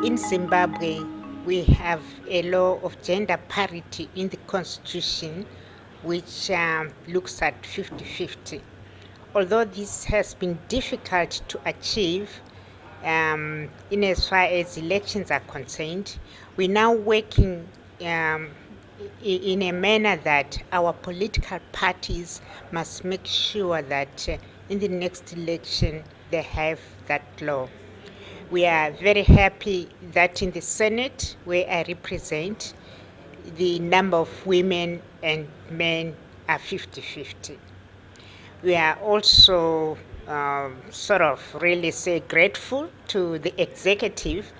In Zimbabwe, we have a law of gender parity in the constitution, which looks at 50-50. Although this has been difficult to achieve in as far as elections are concerned, we're now working in a manner that our political parties must make sure that in the next election they have that law. We are very happy that in the Senate, where I represent, the number of women and men are 50-50. We are also really grateful to the executive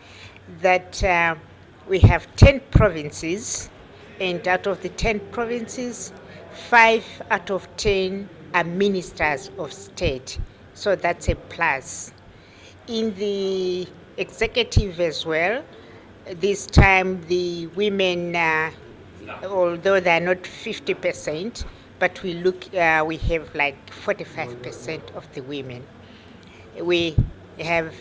that we have 10 provinces, and out of the 10 provinces, 5 out of 10 are ministers of state. So that's a plus. In the executive as well, this time the women, although they're not 50%, but we have like 45% of the women. We have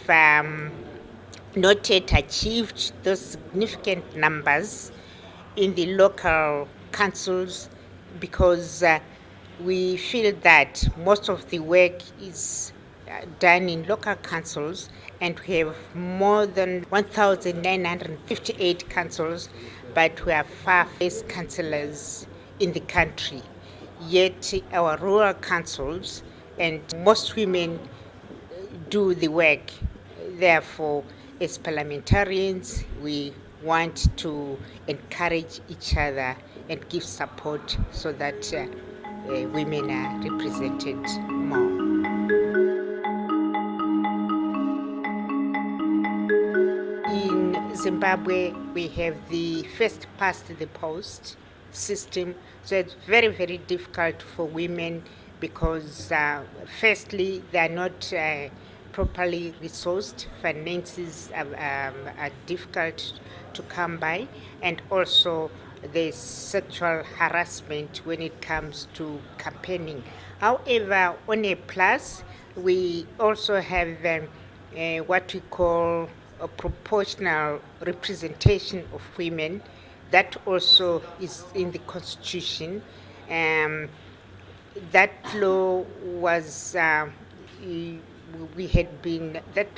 not yet achieved those significant numbers in the local councils because we feel that most of the work is done in local councils, and we have more than 1,958 councils, but we have far less councillors in the country. Yet our rural councils and most women do the work. Therefore, as parliamentarians, we want to encourage each other and give support so that women are represented more. In Zimbabwe, we have the first past the post system, so it's very, very difficult for women because firstly, they are not properly resourced. Finances are difficult to come by, and also there's sexual harassment when it comes to campaigning. However, on a plus, we also have what we call a proportional representation of women. That also is in the constitution. That law was that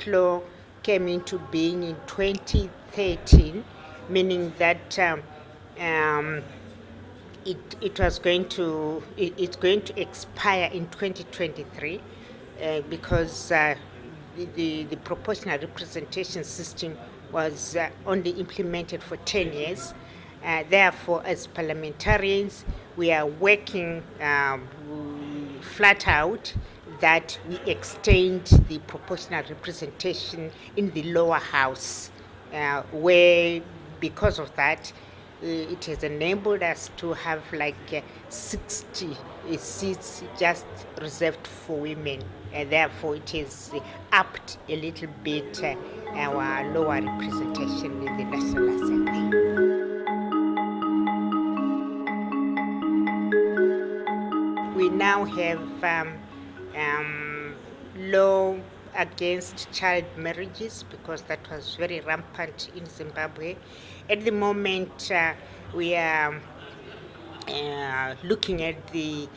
law came into being in 2013, meaning that it's going to expire in 2023 because the proportional representation system was only implemented for 10 years. Therefore, as parliamentarians, we are working flat out that we extend the proportional representation in the lower house, where because of that, it has enabled us to have like 60 seats just reserved for women. And therefore, it has upped a little bit our lower representation in the National Assembly. We now have law against child marriages because that was very rampant in Zimbabwe. At the moment, we are looking at the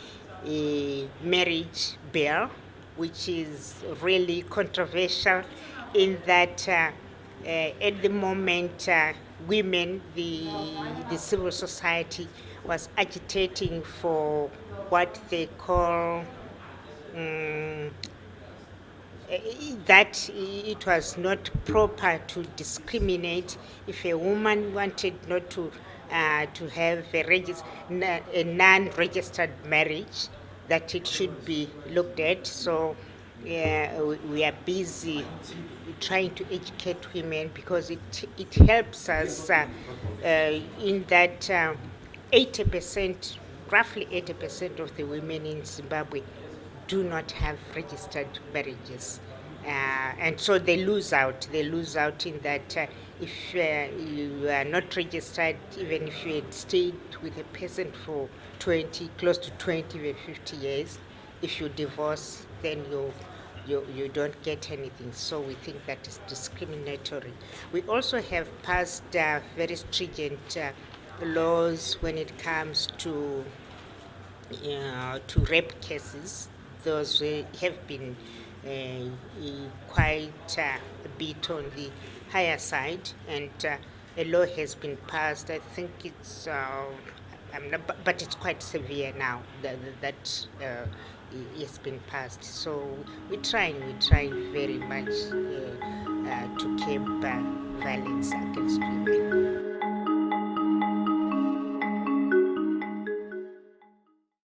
marriage bill, which is really controversial in that at the moment, women, the civil society was agitating for what they call that it was not proper to discriminate if a woman wanted not to have a non-registered marriage, that it should be looked at. So we are busy trying to educate women because it helps us in that 80%, roughly 80% of the women in Zimbabwe do not have registered marriages. And so they lose out. They lose out in that if you are not registered, even if you had stayed with a person for close to 20 or 50 years, if you divorce, then you don't get anything. So we think that is discriminatory. We also have passed very stringent laws when it comes to rape cases. Those have been quite a bit on the higher side, and a law has been passed. I think it's, but it's quite severe now that has been passed. So we're trying very much to curb violence against women.